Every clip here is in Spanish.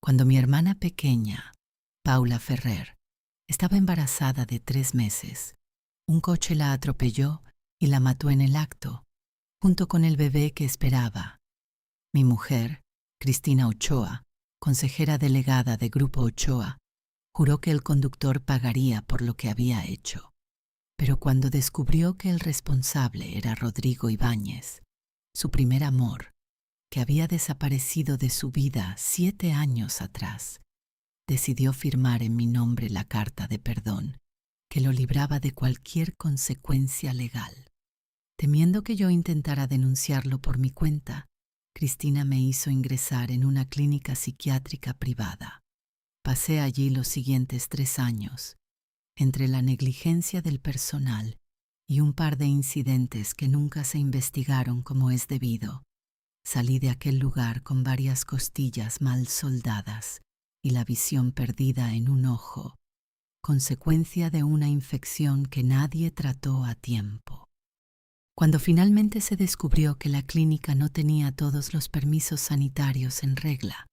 Cuando mi hermana pequeña, Paula Ferrer, estaba embarazada de 3 meses, un coche la atropelló y la mató en el acto, junto con el bebé que esperaba. Mi mujer, Cristina Ochoa, consejera delegada de Grupo Ochoa, juró que el conductor pagaría por lo que había hecho. Pero cuando descubrió que el responsable era Rodrigo Ibáñez, su primer amor, que había desaparecido de su vida 7 años atrás, decidió firmar en mi nombre la carta de perdón que lo libraba de cualquier consecuencia legal. Temiendo que yo intentara denunciarlo por mi cuenta, Cristina me hizo ingresar en una clínica psiquiátrica privada. Pasé allí los siguientes 3 años, entre la negligencia del personal y un par de incidentes que nunca se investigaron como es debido. Salí de aquel lugar con varias costillas mal soldadas y la visión perdida en un ojo, consecuencia de una infección que nadie trató a tiempo. Cuando finalmente se descubrió que la clínica no tenía todos los permisos sanitarios en regla,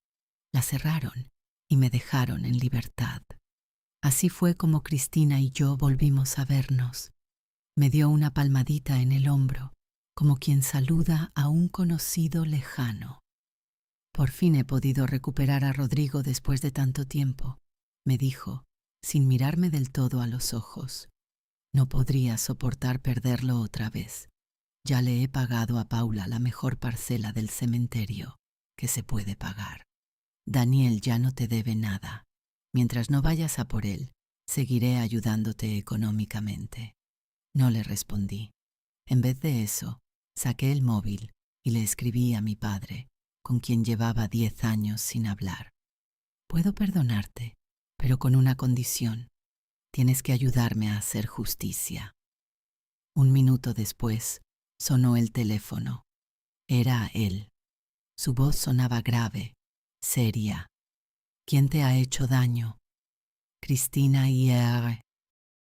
la cerraron y me dejaron en libertad. Así fue como Cristina y yo volvimos a vernos. Me dio una palmadita en el hombro, como quien saluda a un conocido lejano. Por fin he podido recuperar a Rodrigo después de tanto tiempo, me dijo, sin mirarme del todo a los ojos. No podría soportar perderlo otra vez. Ya le he pagado a Paula la mejor parcela del cementerio que se puede pagar. Daniel ya no te debe nada. Mientras no vayas a por él, seguiré ayudándote económicamente. No le respondí. En vez de eso, saqué el móvil y le escribí a mi padre, con quien llevaba 10 años sin hablar. Puedo perdonarte, pero con una condición. Tienes que ayudarme a hacer justicia. 1 minuto después, sonó el teléfono. Era él. Su voz sonaba grave, seria. ¿Quién te ha hecho daño? Cristina I.R.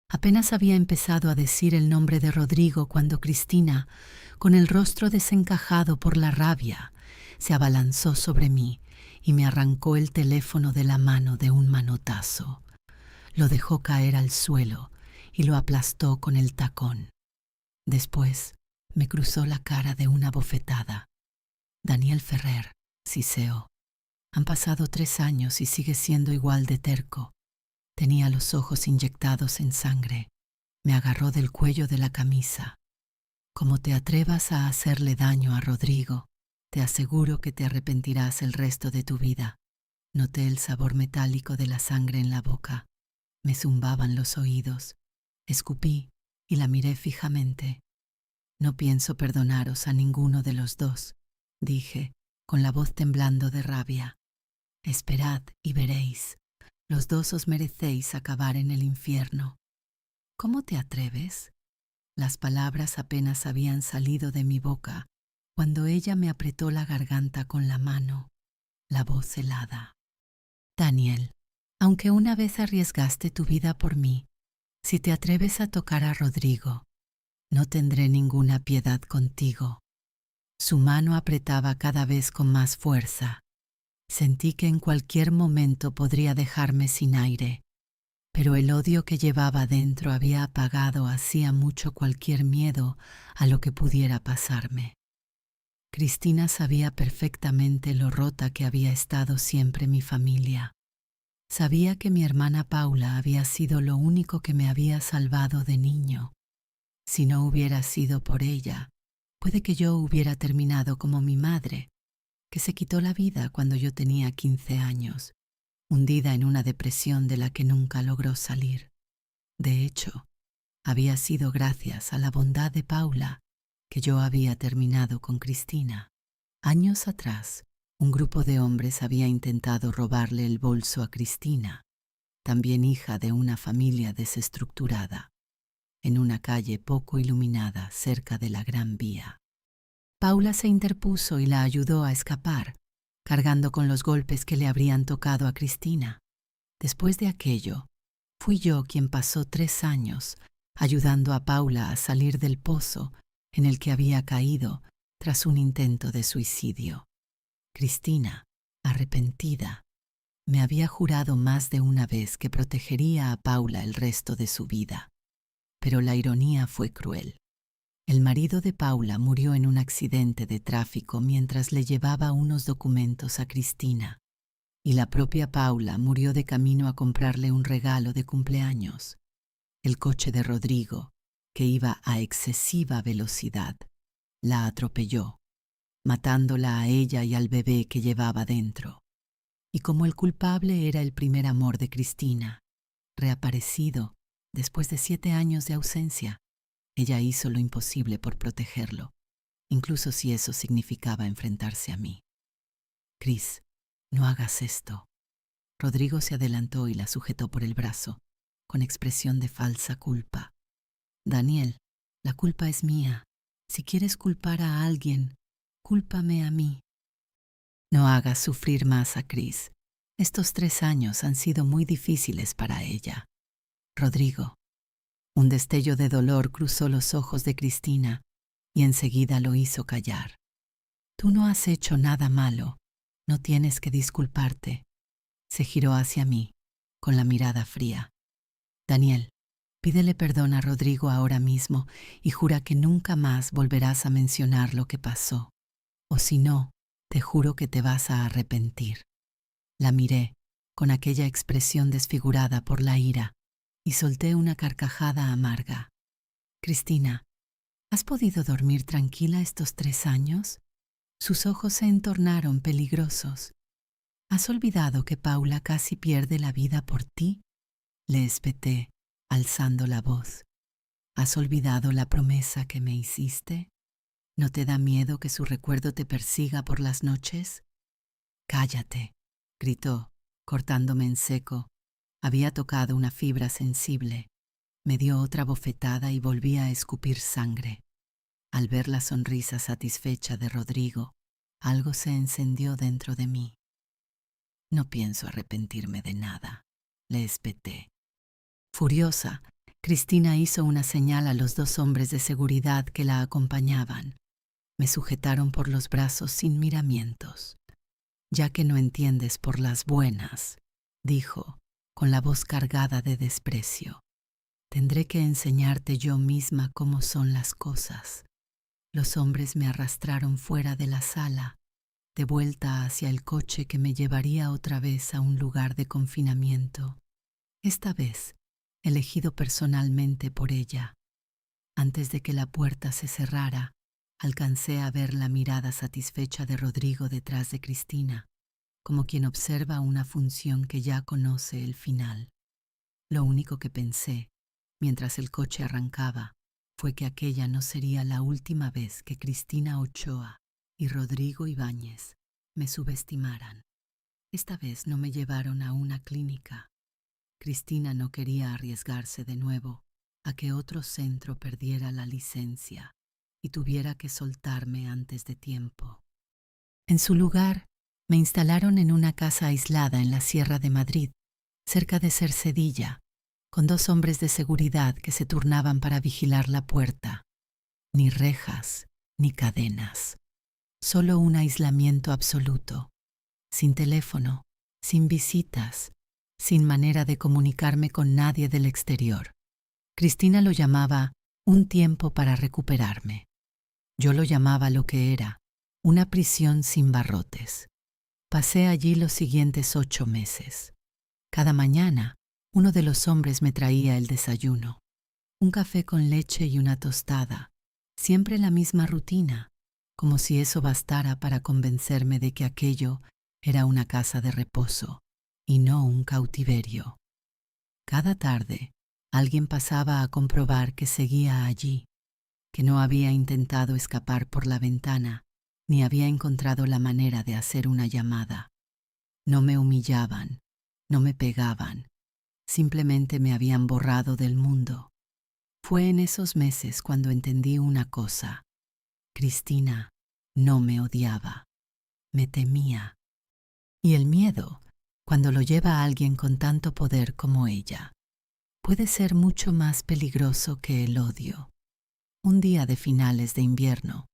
Apenas había empezado a decir el nombre de Rodrigo cuando Cristina, con el rostro desencajado por la rabia, se abalanzó sobre mí y me arrancó el teléfono de la mano de un manotazo. Lo dejó caer al suelo y lo aplastó con el tacón. Después me cruzó la cara de una bofetada. Daniel Ferrer, siseó. Han pasado 3 años y sigue siendo igual de terco. Tenía los ojos inyectados en sangre. Me agarró del cuello de la camisa. Como te atrevas a hacerle daño a Rodrigo, te aseguro que te arrepentirás el resto de tu vida. Noté el sabor metálico de la sangre en la boca. Me zumbaban los oídos. Escupí y la miré fijamente. No pienso perdonaros a ninguno de los dos, dije, con la voz temblando de rabia. Esperad y veréis. Los dos os merecéis acabar en el infierno. ¿Cómo te atreves? Las palabras apenas habían salido de mi boca cuando ella me apretó la garganta con la mano, la voz helada. Daniel, aunque una vez arriesgaste tu vida por mí, si te atreves a tocar a Rodrigo, no tendré ninguna piedad contigo. Su mano apretaba cada vez con más fuerza. Sentí que en cualquier momento podría dejarme sin aire, pero el odio que llevaba dentro había apagado hacía mucho cualquier miedo a lo que pudiera pasarme. Cristina sabía perfectamente lo rota que había estado siempre mi familia. Sabía que mi hermana Paula había sido lo único que me había salvado de niño. Si no hubiera sido por ella, puede que yo hubiera terminado como mi madre, que se quitó la vida cuando yo tenía 15 años, hundida en una depresión de la que nunca logró salir. De hecho, había sido gracias a la bondad de Paula que yo había terminado con Cristina. Años atrás, un grupo de hombres había intentado robarle el bolso a Cristina, también hija de una familia desestructurada, en una calle poco iluminada cerca de la Gran Vía. Paula se interpuso y la ayudó a escapar, cargando con los golpes que le habrían tocado a Cristina. Después de aquello, fui yo quien pasó 3 años ayudando a Paula a salir del pozo en el que había caído tras un intento de suicidio. Cristina, arrepentida, Me había jurado más de una vez que protegería a Paula el resto de su vida, pero la ironía fue cruel. El marido de Paula murió en un accidente de tráfico mientras le llevaba unos documentos a Cristina, y la propia Paula murió de camino a comprarle un regalo de cumpleaños. El coche de Rodrigo, que iba a excesiva velocidad, la atropelló, matándola a ella y al bebé que llevaba dentro. Y como el culpable era el primer amor de Cristina, reaparecido después de 7 años de ausencia, ella hizo lo imposible por protegerlo, incluso si eso significaba enfrentarse a mí. Cris, no hagas esto. Rodrigo se adelantó y la sujetó por el brazo, con expresión de falsa culpa. Daniel, la culpa es mía. Si quieres culpar a alguien, cúlpame a mí. No hagas sufrir más a Cris. Estos 3 años han sido muy difíciles para ella. Rodrigo. Un destello de dolor cruzó los ojos de Cristina y enseguida lo hizo callar. Tú no has hecho nada malo. No tienes que disculparte. Se giró hacia mí, con la mirada fría. Daniel, pídele perdón a Rodrigo ahora mismo y jura que nunca más volverás a mencionar lo que pasó. O si no, te juro que te vas a arrepentir. La miré, con aquella expresión desfigurada por la ira, y solté una carcajada amarga. Cristina, ¿has podido dormir tranquila estos 3 años? Sus ojos se entornaron peligrosos. ¿Has olvidado que Paula casi pierde la vida por ti? Le espeté, alzando la voz. ¿Has olvidado la promesa que me hiciste? ¿No te da miedo que su recuerdo te persiga por las noches? Cállate, gritó, cortándome en seco. Había tocado una fibra sensible. Me dio otra bofetada y volví a escupir sangre. Al ver la sonrisa satisfecha de Rodrigo, algo se encendió dentro de mí. No pienso arrepentirme de nada, le espeté. Furiosa, Cristina hizo una señal a los 2 hombres de seguridad que la acompañaban. Me sujetaron por los brazos sin miramientos. Ya que no entiendes por las buenas, dijo, con la voz cargada de desprecio. Tendré que enseñarte yo misma cómo son las cosas. Los hombres me arrastraron fuera de la sala, de vuelta hacia el coche que me llevaría otra vez a un lugar de confinamiento, esta vez elegido personalmente por ella. Antes de que la puerta se cerrara, alcancé a ver la mirada satisfecha de Rodrigo detrás de Cristina, como quien observa una función que ya conoce el final. Lo único que pensé, mientras el coche arrancaba, fue que aquella no sería la última vez que Cristina Ochoa y Rodrigo Ibáñez me subestimaran. Esta vez no me llevaron a una clínica. Cristina no quería arriesgarse de nuevo a que otro centro perdiera la licencia y tuviera que soltarme antes de tiempo. En su lugar, me instalaron en una casa aislada en la Sierra de Madrid, cerca de Cercedilla, con 2 hombres de seguridad que se turnaban para vigilar la puerta. Ni rejas, ni cadenas. Solo un aislamiento absoluto, sin teléfono, sin visitas, sin manera de comunicarme con nadie del exterior. Cristina lo llamaba un tiempo para recuperarme. Yo lo llamaba lo que era, una prisión sin barrotes. Pasé allí los siguientes 8 meses. Cada mañana, uno de los hombres me traía el desayuno. Un café con leche y una tostada. Siempre la misma rutina, como si eso bastara para convencerme de que aquello era una casa de reposo y no un cautiverio. Cada tarde, alguien pasaba a comprobar que seguía allí, que no había intentado escapar por la ventana, ni había encontrado la manera de hacer una llamada. No me humillaban, no me pegaban, simplemente me habían borrado del mundo. Fue en esos meses cuando entendí una cosa. Cristina no me odiaba, me temía. Y el miedo, cuando lo lleva a alguien con tanto poder como ella, puede ser mucho más peligroso que el odio. Un día de finales de invierno,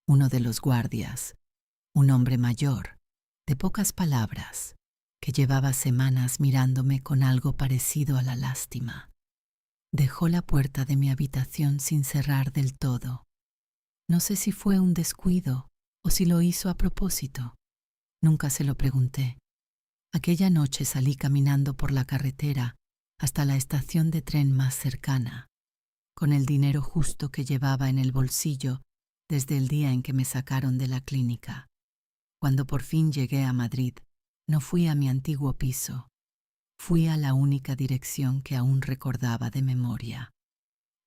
uno de los guardias, un hombre mayor, de pocas palabras, que llevaba semanas mirándome con algo parecido a la lástima. Dejó la puerta de mi habitación sin cerrar del todo. No sé si fue un descuido o si lo hizo a propósito. Nunca se lo pregunté. Aquella noche salí caminando por la carretera hasta la estación de tren más cercana, con el dinero justo que llevaba en el bolsillo desde el día en que me sacaron de la clínica. Cuando por fin llegué a Madrid, no fui a mi antiguo piso. Fui a la única dirección que aún recordaba de memoria,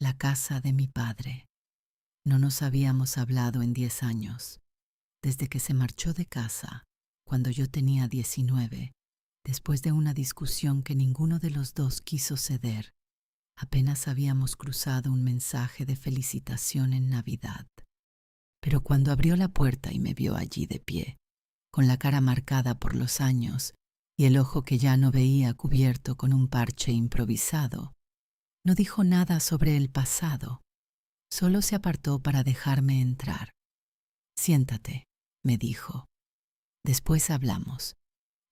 la casa de mi padre. No nos habíamos hablado en 10 años, desde que se marchó de casa, cuando yo tenía 19, después de una discusión que ninguno de los dos quiso ceder. Apenas habíamos cruzado un mensaje de felicitación en Navidad. Pero cuando abrió la puerta y me vio allí de pie, con la cara marcada por los años y el ojo que ya no veía cubierto con un parche improvisado, no dijo nada sobre el pasado. Solo se apartó para dejarme entrar. «Siéntate», me dijo. Después hablamos.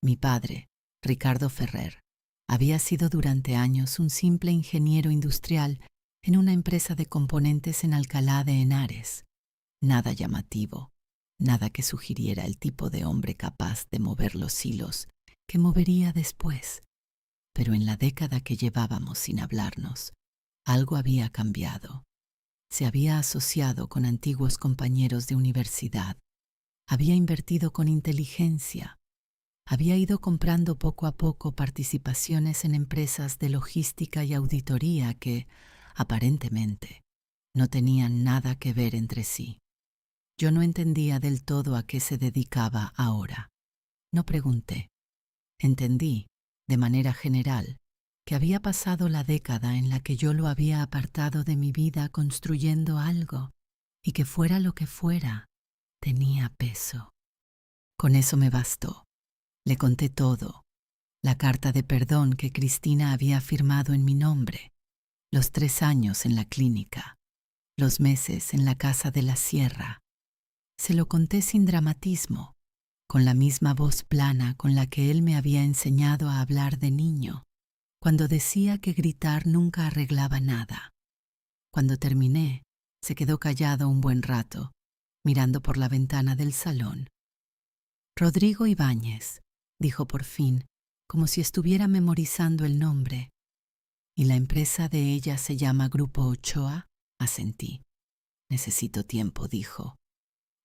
Mi padre, Ricardo Ferrer, había sido durante años un simple ingeniero industrial en una empresa de componentes en Alcalá de Henares. Nada llamativo, nada que sugiriera el tipo de hombre capaz de mover los hilos que movería después. Pero en la década que llevábamos sin hablarnos, algo había cambiado. Se había asociado con antiguos compañeros de universidad, había invertido con inteligencia, había ido comprando poco a poco participaciones en empresas de logística y auditoría que, aparentemente, no tenían nada que ver entre sí. Yo no entendía del todo a qué se dedicaba ahora. No pregunté. Entendí, de manera general, que había pasado la década en la que yo lo había apartado de mi vida construyendo algo, y que fuera lo que fuera, tenía peso. Con eso me bastó. Le conté todo: la carta de perdón que Cristina había firmado en mi nombre, los 3 años en la clínica, los meses en la casa de la sierra. Se lo conté sin dramatismo, con la misma voz plana con la que él me había enseñado a hablar de niño, cuando decía que gritar nunca arreglaba nada. Cuando terminé, se quedó callado un buen rato, mirando por la ventana del salón. «Rodrigo Ibáñez», dijo por fin, como si estuviera memorizando el nombre. «¿Y la empresa de ella se llama Grupo Ochoa?», asentí. «Necesito tiempo», dijo.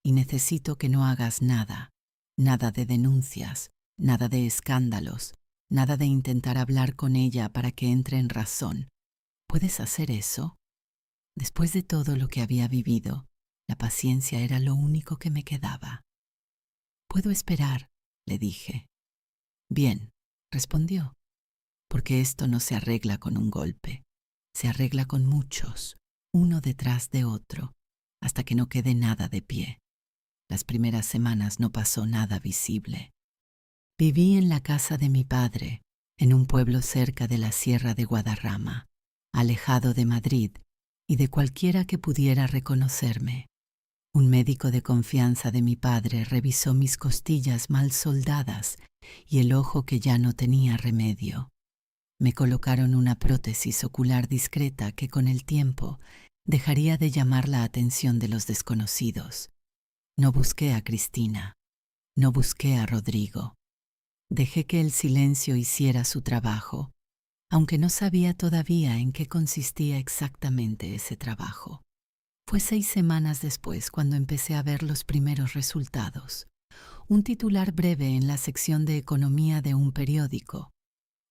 «Y necesito que no hagas nada, nada de denuncias, nada de escándalos, nada de intentar hablar con ella para que entre en razón. ¿Puedes hacer eso?». Después de todo lo que había vivido, la paciencia era lo único que me quedaba. «Puedo esperar», le dije. «Bien», respondió, «porque esto no se arregla con un golpe, se arregla con muchos, uno detrás de otro, hasta que no quede nada de pie». Las primeras semanas no pasó nada visible. Viví en la casa de mi padre, en un pueblo cerca de la Sierra de Guadarrama, alejado de Madrid y de cualquiera que pudiera reconocerme. Un médico de confianza de mi padre revisó mis costillas mal soldadas y el ojo que ya no tenía remedio. Me colocaron una prótesis ocular discreta que con el tiempo dejaría de llamar la atención de los desconocidos. No busqué a Cristina, no busqué a Rodrigo. Dejé que el silencio hiciera su trabajo, aunque no sabía todavía en qué consistía exactamente ese trabajo. Fue 6 semanas después cuando empecé a ver los primeros resultados. Un titular breve en la sección de economía de un periódico.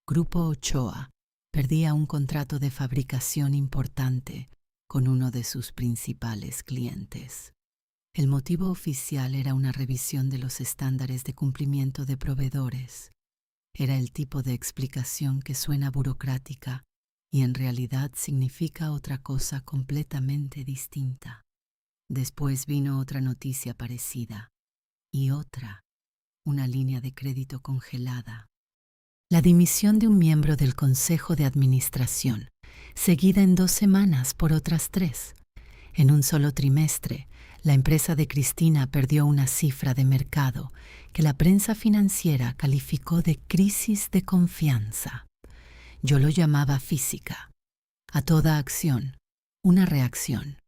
Grupo Ochoa perdía un contrato de fabricación importante con uno de sus principales clientes. El motivo oficial era una revisión de los estándares de cumplimiento de proveedores. Era el tipo de explicación que suena burocrática y en realidad significa otra cosa completamente distinta. Después vino otra noticia parecida y otra, una línea de crédito congelada. La dimisión de un miembro del Consejo de Administración, seguida en 2 semanas por otras 3. En un solo trimestre, La empresa de Cristina perdió una cifra de mercado que la prensa financiera calificó de crisis de confianza. Yo lo llamaba física. A toda acción, una reacción.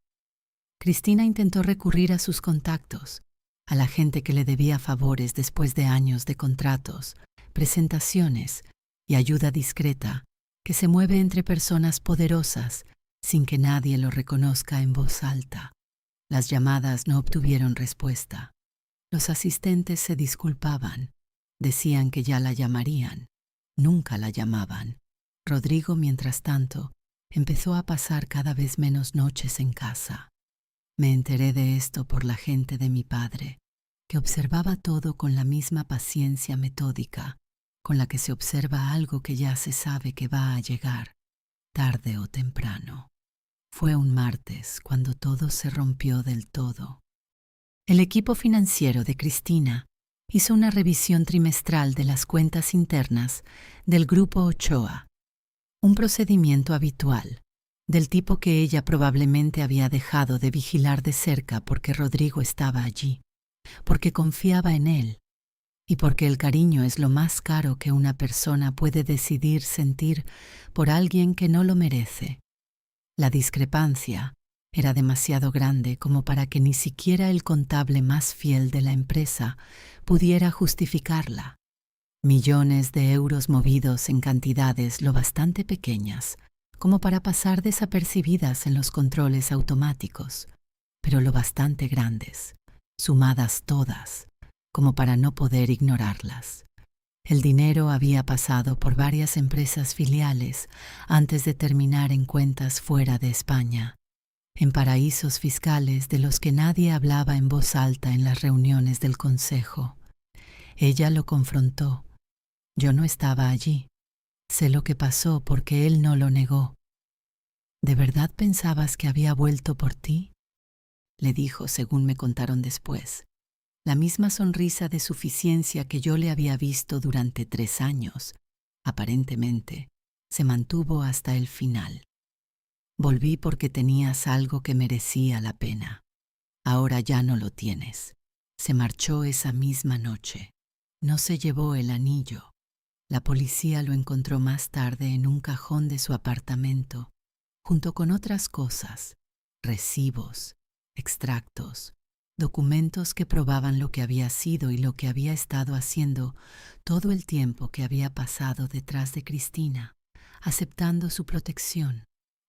Cristina intentó recurrir a sus contactos, a la gente que le debía favores después de años de contratos, presentaciones y ayuda discreta que se mueve entre personas poderosas sin que nadie lo reconozca en voz alta. Las llamadas no obtuvieron respuesta. Los asistentes se disculpaban. Decían que ya la llamarían. Nunca la llamaban. Rodrigo, mientras tanto, empezó a pasar cada vez menos noches en casa. Me enteré de esto por la gente de mi padre, que observaba todo con la misma paciencia metódica con la que se observa algo que ya se sabe que va a llegar, tarde o temprano. Fue un martes cuando todo se rompió del todo. El equipo financiero de Cristina hizo una revisión trimestral de las cuentas internas del Grupo Ochoa, un procedimiento habitual, del tipo que ella probablemente había dejado de vigilar de cerca porque Rodrigo estaba allí, porque confiaba en él y porque el cariño es lo más caro que una persona puede decidir sentir por alguien que no lo merece. La discrepancia era demasiado grande como para que ni siquiera el contable más fiel de la empresa pudiera justificarla. Millones de euros movidos en cantidades lo bastante pequeñas como para pasar desapercibidas en los controles automáticos, pero lo bastante grandes, sumadas todas, como para no poder ignorarlas. El dinero había pasado por varias empresas filiales antes de terminar en cuentas fuera de España, en paraísos fiscales de los que nadie hablaba en voz alta en las reuniones del consejo. Ella lo confrontó. Yo no estaba allí. Sé lo que pasó porque él no lo negó. ¿De verdad pensabas que había vuelto por ti?, le dijo, según me contaron después. La misma sonrisa de suficiencia que yo le había visto durante 3 años, aparentemente, se mantuvo hasta el final. Volví porque tenías algo que merecía la pena. Ahora ya no lo tienes. Se marchó esa misma noche. No se llevó el anillo. La policía lo encontró más tarde en un cajón de su apartamento, junto con otras cosas, recibos, extractos, documentos que probaban lo que había sido y lo que había estado haciendo todo el tiempo que había pasado detrás de Cristina, aceptando su protección,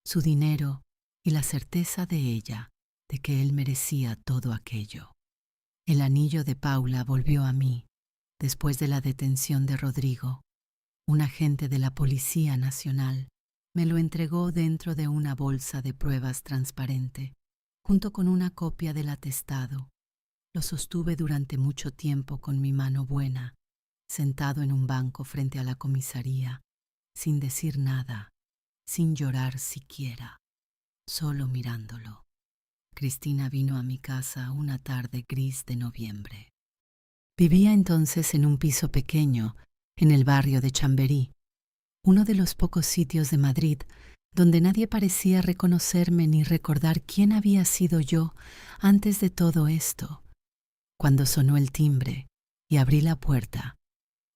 su dinero y la certeza de ella de que él merecía todo aquello. El anillo de Paula volvió a mí después de la detención de Rodrigo. Un agente de la Policía Nacional me lo entregó dentro de una bolsa de pruebas transparente, junto con una copia del atestado. Lo sostuve durante mucho tiempo con mi mano buena, sentado en un banco frente a la comisaría, sin decir nada, sin llorar siquiera, solo mirándolo. Cristina vino a mi casa una tarde gris de noviembre. Vivía entonces en un piso pequeño, en el barrio de Chamberí, uno de los pocos sitios de Madrid donde nadie parecía reconocerme ni recordar quién había sido yo antes de todo esto. Cuando sonó el timbre y abrí la puerta,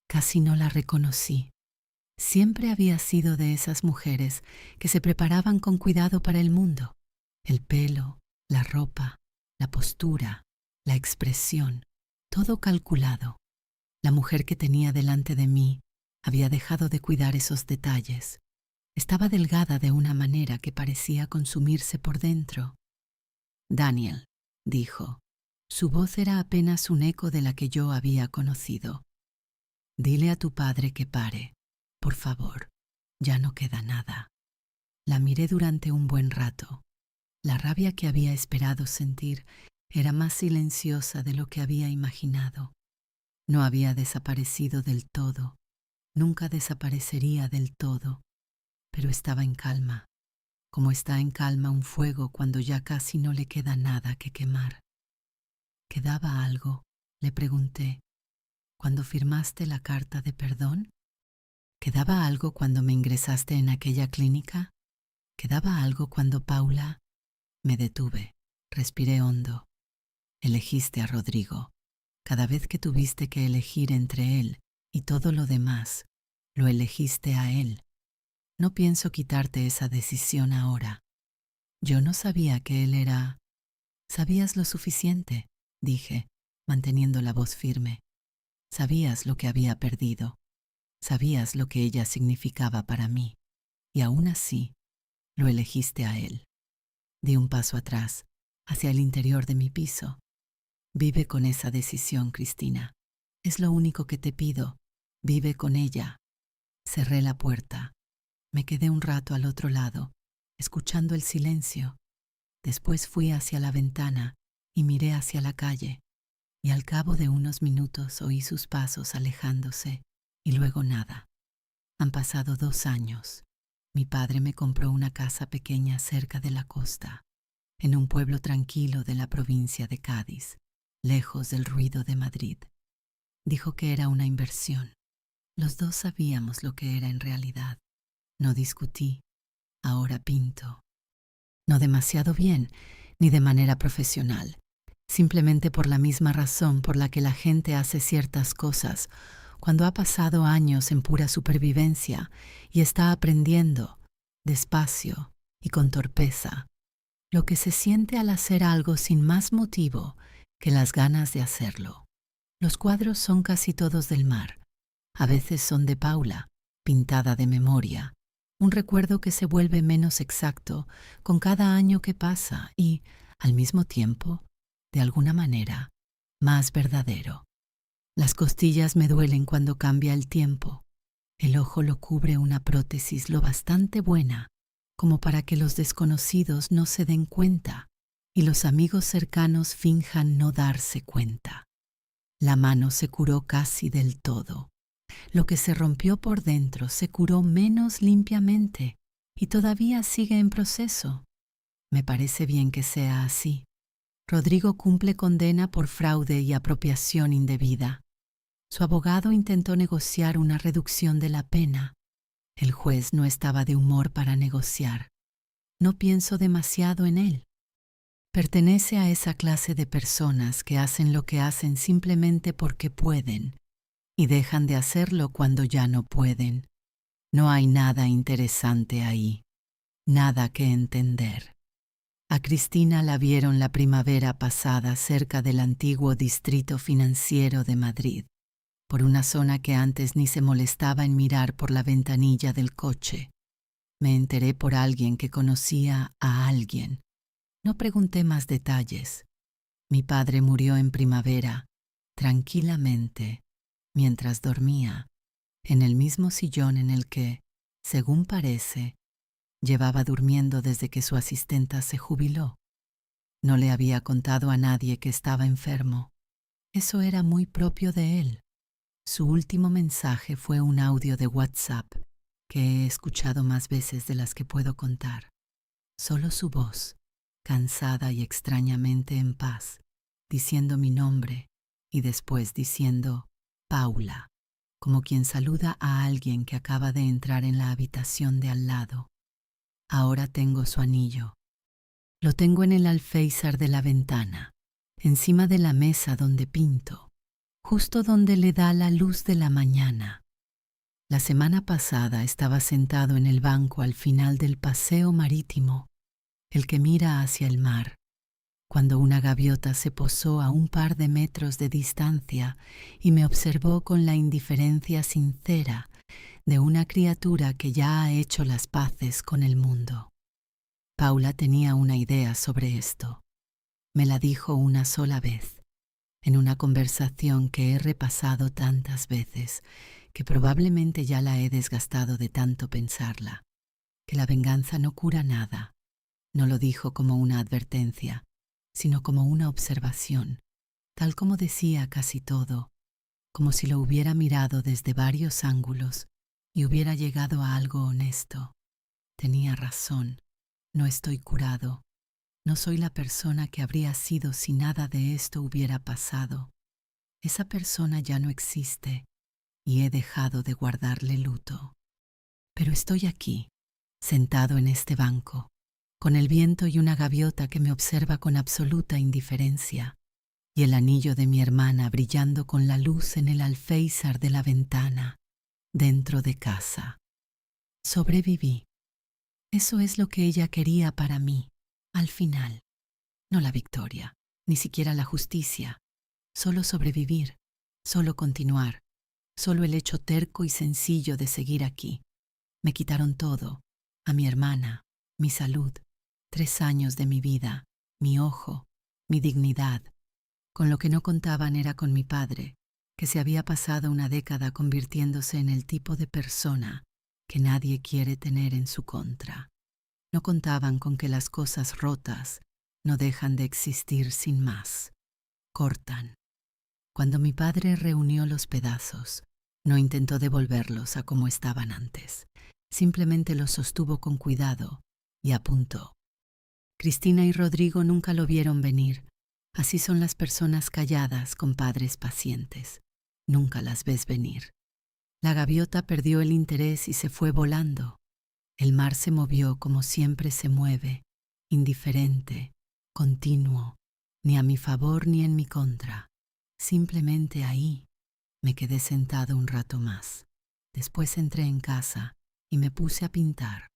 casi no la reconocí. Siempre había sido de esas mujeres que se preparaban con cuidado para el mundo. El pelo, la ropa, la postura, la expresión, todo calculado. La mujer que tenía delante de mí había dejado de cuidar esos detalles. Estaba delgada de una manera que parecía consumirse por dentro. Daniel, dijo. Su voz era apenas un eco de la que yo había conocido. Dile a tu padre que pare, por favor. Ya no queda nada. La miré durante un buen rato. La rabia que había esperado sentir era más silenciosa de lo que había imaginado. No había desaparecido del todo, nunca desaparecería del todo, pero estaba en calma, como está en calma un fuego cuando ya casi no le queda nada que quemar. ¿Quedaba algo?, le pregunté. ¿Cuando firmaste la carta de perdón? ¿Quedaba algo cuando me ingresaste en aquella clínica? ¿Quedaba algo cuando Paula? Me detuve, respiré hondo. Elegiste a Rodrigo. Cada vez que tuviste que elegir entre él y todo lo demás, lo elegiste a él. No pienso quitarte esa decisión ahora. Yo no sabía que él era... Sabías lo suficiente, dije, manteniendo la voz firme. Sabías lo que había perdido. Sabías lo que ella significaba para mí. Y aún así, lo elegiste a él. Di un paso atrás, hacia el interior de mi piso. Vive con esa decisión, Cristina. Es lo único que te pido. Vive con ella. Cerré la puerta. Me quedé un rato al otro lado, escuchando el silencio. Después fui hacia la ventana y miré hacia la calle. Y al cabo de unos minutos oí sus pasos alejándose y luego nada. Han pasado 2 años. Mi padre me compró una casa pequeña cerca de la costa, en un pueblo tranquilo de la provincia de Cádiz, lejos del ruido de Madrid. Dijo que era una inversión. Los dos sabíamos lo que era en realidad. No discutí. Ahora pinto. No demasiado bien, ni de manera profesional. Simplemente por la misma razón por la que la gente hace ciertas cosas cuando ha pasado años en pura supervivencia y está aprendiendo, despacio y con torpeza, lo que se siente al hacer algo sin más motivo que las ganas de hacerlo. Los cuadros son casi todos del mar. A veces son de Paula, pintada de memoria, un recuerdo que se vuelve menos exacto con cada año que pasa y, al mismo tiempo, de alguna manera, más verdadero. Las costillas me duelen cuando cambia el tiempo. El ojo lo cubre una prótesis lo bastante buena como para que los desconocidos no se den cuenta y los amigos cercanos finjan no darse cuenta. La mano se curó casi del todo. Lo que se rompió por dentro se curó menos limpiamente y todavía sigue en proceso. Me parece bien que sea así. Rodrigo cumple condena por fraude y apropiación indebida. Su abogado intentó negociar una reducción de la pena. El juez no estaba de humor para negociar. No pienso demasiado en él. Pertenece a esa clase de personas que hacen lo que hacen simplemente porque pueden y dejan de hacerlo cuando ya no pueden. No hay nada interesante ahí, nada que entender. A Cristina la vieron la primavera pasada cerca del antiguo distrito financiero de Madrid, por una zona que antes ni se molestaba en mirar por la ventanilla del coche. Me enteré por alguien que conocía a alguien. No pregunté más detalles. Mi padre murió en primavera, tranquilamente, mientras dormía, en el mismo sillón en el que, según parece, llevaba durmiendo desde que su asistenta se jubiló. No le había contado a nadie que estaba enfermo. Eso era muy propio de él. Su último mensaje fue un audio de WhatsApp que he escuchado más veces de las que puedo contar. Solo su voz, cansada y extrañamente en paz, diciendo mi nombre y después diciendo Paula, como quien saluda a alguien que acaba de entrar en la habitación de al lado. Ahora tengo su anillo. Lo tengo en el alféizar de la ventana, encima de la mesa donde pinto, justo donde le da la luz de la mañana. La semana pasada estaba sentado en el banco al final del paseo marítimo, el que mira hacia el mar, cuando una gaviota se posó a un par de metros de distancia y me observó con la indiferencia sincera de una criatura que ya ha hecho las paces con el mundo. Paula tenía una idea sobre esto. Me la dijo una sola vez, en una conversación que he repasado tantas veces que probablemente ya la he desgastado de tanto pensarla, que la venganza no cura nada. No lo dijo como una advertencia, sino como una observación, tal como decía casi todo, como si lo hubiera mirado desde varios ángulos y hubiera llegado a algo honesto. Tenía razón, no estoy curado, no soy la persona que habría sido si nada de esto hubiera pasado. Esa persona ya no existe y he dejado de guardarle luto. Pero estoy aquí, sentado en este banco, con el viento y una gaviota que me observa con absoluta indiferencia. y el anillo de mi hermana brillando con la luz en el alféizar de la ventana, dentro de casa. Sobreviví. Eso es lo que ella quería para mí, al final. No la victoria, ni siquiera la justicia. Solo sobrevivir, solo continuar, solo el hecho terco y sencillo de seguir aquí. Me quitaron todo, a mi hermana, mi salud, 3 años de mi vida, mi ojo, mi dignidad. Con lo que no contaban era con mi padre, que se había pasado una década convirtiéndose en el tipo de persona que nadie quiere tener en su contra. No contaban con que las cosas rotas no dejan de existir sin más. Cortan. Cuando mi padre reunió los pedazos, no intentó devolverlos a como estaban antes. Simplemente los sostuvo con cuidado y apuntó. Cristina y Rodrigo nunca lo vieron venir. Así son las personas calladas con padres pacientes. Nunca las ves venir. La gaviota perdió el interés y se fue volando. El mar se movió como siempre se mueve, indiferente, continuo, ni a mi favor ni en mi contra. Simplemente ahí me quedé sentado un rato más. Después entré en casa y me puse a pintar.